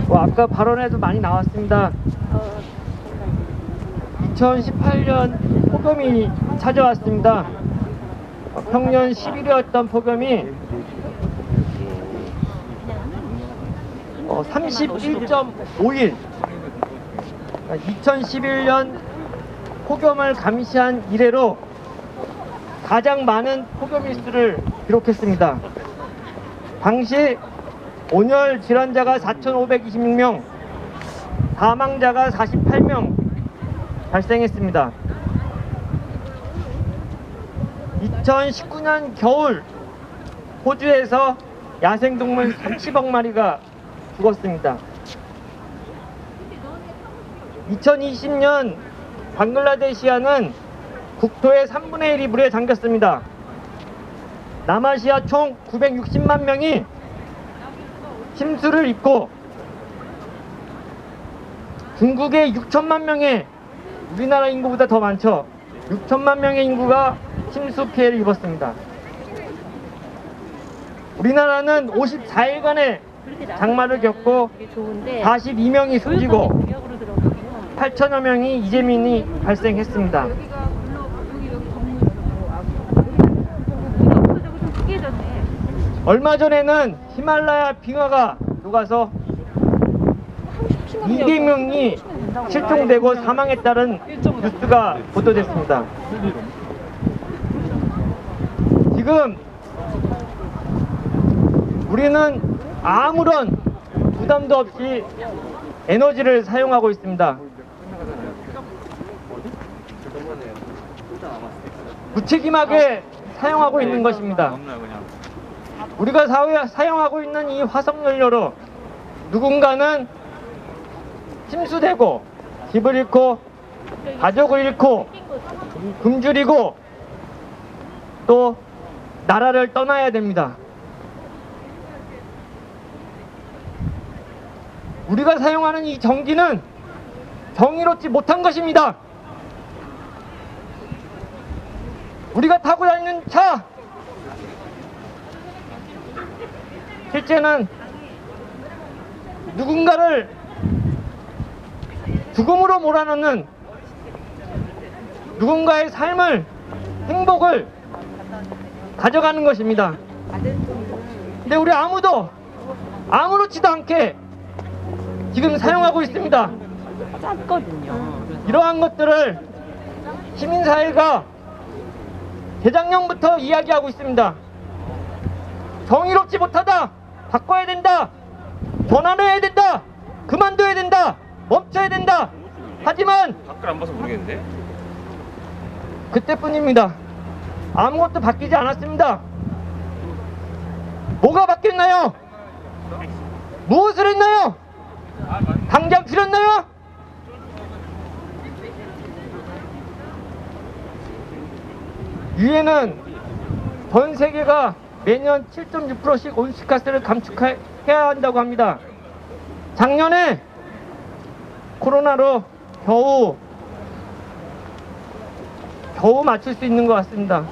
아까 발언에도 많이 나왔습니다. 2018년 폭염이 찾아왔습니다. 평년 11월이었던 폭염이 31.5일 2011년 폭염을 감시한 이래로 가장 많은 폭염일수를 기록했습니다. 당시 온열 질환자가 4,526명, 사망자가 48명 발생했습니다. 2019년 겨울 호주에서 야생동물 30억 마리가 죽었습니다. 2020년 방글라데시아는 국토의 3분의 1이 물에 잠겼습니다. 남아시아 총 960만 명이 침수를 입고 중국의 6천만 명의 우리나라 인구보다 더 많죠. 6천만 명의 인구가 침수 피해를 입었습니다. 우리나라는 54일간의 장마를 겪고 42명이 숨지고 8천여 명의 이재민이 발생했습니다. 얼마 전에는 히말라야 빙하가 녹아서 200명이 실종되고 사망했다는 뉴스가 보도됐습니다. 지금 우리는 아무런 부담도 없이 에너지를 사용하고 있습니다. 무책임하게 사용하고 있는 것입니다. 우리가 사용하고 있는 이 화석연료로 누군가는 침수되고 집을 잃고 가족을 잃고 굶주리고 또 나라를 떠나야 됩니다. 우리가 사용하는 이 전기는 정의롭지 못한 것입니다. 우리가 타고 다니는 차, 실제는 누군가를 죽음으로 몰아넣는, 누군가의 삶을, 행복을 가져가는 것입니다. 근데 우리 아무도 아무렇지도 않게 지금 사용하고 있습니다. 이러한 것들을 시민사회가 재작년부터 이야기하고 있습니다. 정의롭지 못하다, 바꿔야 된다, 전환해야 된다, 그만둬야 된다, 멈춰야 된다. 하지만 밖을 안 봐서 모르겠는데? 그때뿐입니다. 아무것도 바뀌지 않았습니다. 뭐가 바뀌었나요? 무엇을 했나요? 당장 줄였나요? 유엔은 전 세계가 매년 7.6%씩 온실가스를 감축해야 한다고 합니다. 작년에 코로나로 겨우 맞출 수 있는 것 같습니다.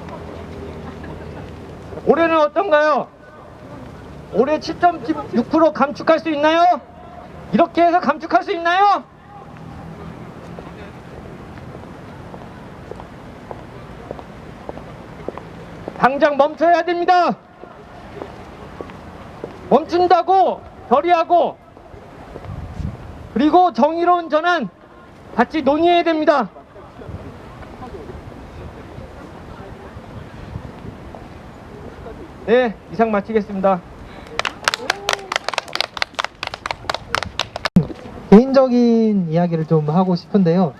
올해는 어떤가요? 올해 7.6% 감축할 수 있나요? 이렇게 해서 감축할 수 있나요? 당장 멈춰야 됩니다. 멈춘다고 결의하고, 그리고 정의로운 전환 같이 논의해야 됩니다. 네, 이상 마치겠습니다. 개인적인 이야기를 좀 하고 싶은데요.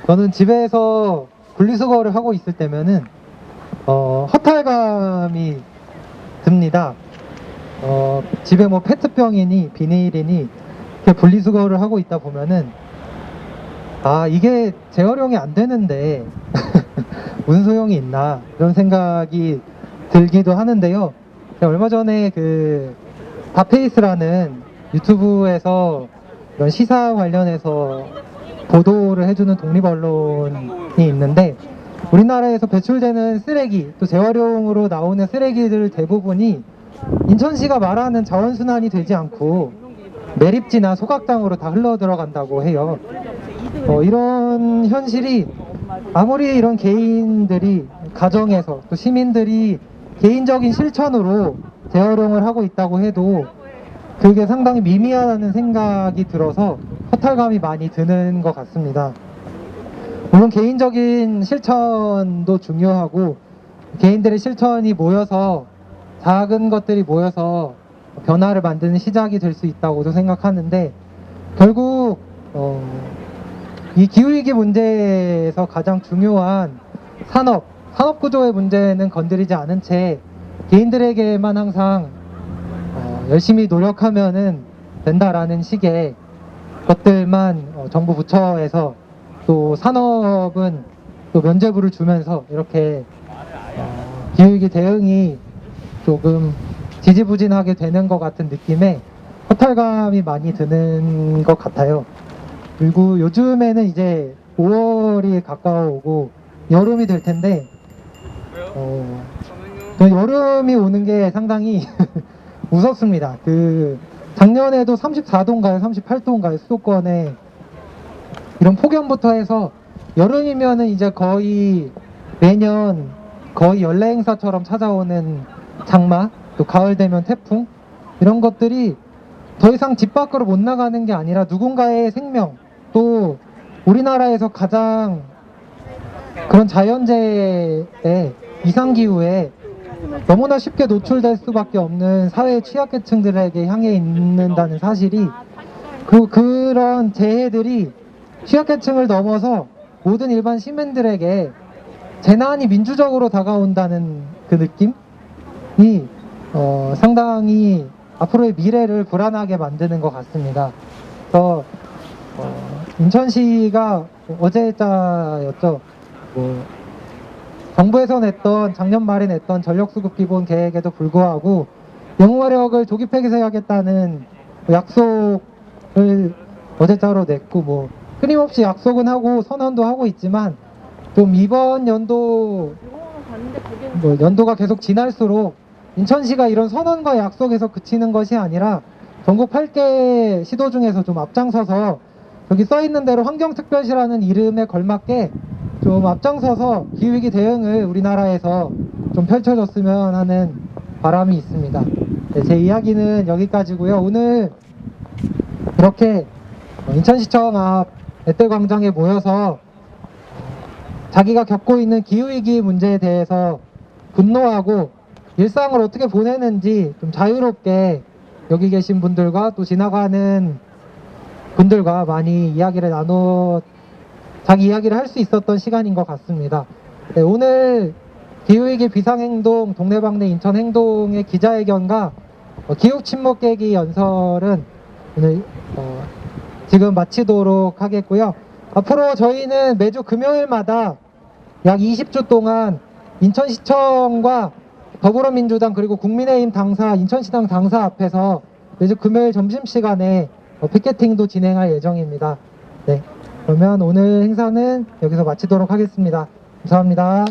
저는 집에서 분리수거를 하고 있을 때면은 허탈감이 듭니다. 집에 뭐 페트병이니 비닐이니 이렇게 분리수거를 하고 있다 보면은 이게 재활용이 안 되는데 무슨 소용이 있나 이런 생각이 들기도 하는데요. 제가 얼마 전에 그 닷페이스라는 유튜브에서 이런 시사 관련해서 보도를 해주는 독립 언론이 있는데, 우리나라에서 배출되는 쓰레기, 또 재활용으로 나오는 쓰레기들 대부분이 인천시가 말하는 자원순환이 되지 않고 매립지나 소각당으로 다 흘러 들어간다고 해요. 이런 현실이 아무리 이런 개인들이 가정에서 또 시민들이 개인적인 실천으로 재활용을 하고 있다고 해도 그게 상당히 미미하다는 생각이 들어서 허탈감이 많이 드는 것 같습니다. 물론 개인적인 실천도 중요하고 개인들의 실천이 모여서 작은 것들이 모여서 변화를 만드는 시작이 될 수 있다고도 생각하는데 결국 이 기후위기 문제에서 가장 중요한 산업구조의 문제는 건드리지 않은 채 개인들에게만 항상 열심히 노력하면은 된다라는 식의 것들만 정부 부처에서 또 산업은 또 면죄부를 주면서 이렇게 기후위기 대응이 조금 지지부진하게 되는 것 같은 느낌에 허탈감이 많이 드는 것 같아요. 그리고 요즘에는 이제 5월이 가까워오고 여름이 될 텐데 여름이 오는 게 상당히 무섭습니다. 작년에도 34도인가요 38도인가요 수도권에 이런 폭염부터 해서 여름이면은 이제 거의 매년 거의 연례 행사처럼 찾아오는 장마, 또 가을 되면 태풍 이런 것들이 더 이상 집 밖으로 못 나가는 게 아니라 누군가의 생명, 또 우리나라에서 가장 그런 자연재해에 이상기후에 너무나 쉽게 노출될 수밖에 없는 사회 취약계층들에게 향해 있는다는 사실이 그런 재해들이 취약계층을 넘어서 모든 일반 시민들에게 재난이 민주적으로 다가온다는 그 느낌이 상당히 앞으로의 미래를 불안하게 만드는 것 같습니다. 그래서 인천시가 어제자였죠. 정부에서 작년 말에 냈던 전력수급 기본 계획에도 불구하고 영웅화력을 조기 폐기해야겠다는 약속을 어제자로 냈고 끊임없이 약속은 하고 선언도 하고 있지만 좀 이번 연도가 계속 지날수록 인천시가 이런 선언과 약속에서 그치는 것이 아니라 전국 8개 시도 중에서 좀 앞장서서 여기 써있는 대로 환경특별시라는 이름에 걸맞게 좀 앞장서서 기후위기 대응을 우리나라에서 좀 펼쳐줬으면 하는 바람이 있습니다. 네, 제 이야기는 여기까지고요. 오늘 이렇게 인천시청 앞 맷들광장에 모여서 자기가 겪고 있는 기후위기 문제에 대해서 분노하고 일상을 어떻게 보내는지 좀 자유롭게 여기 계신 분들과 또 지나가는 분들과 많이 이야기를 자기 이야기를 할 수 있었던 시간인 것 같습니다. 네, 오늘 기후위기 비상행동 동네방네 인천행동의 기자회견과 기후침묵 깨기 연설은 오늘 지금 마치도록 하겠고요. 앞으로 저희는 매주 금요일마다 약 20주 동안 인천시청과 더불어민주당 그리고 국민의힘 당사, 인천시당 당사 앞에서 매주 금요일 점심시간에 피켓팅도 진행할 예정입니다. 네, 그러면 오늘 행사는 여기서 마치도록 하겠습니다. 감사합니다.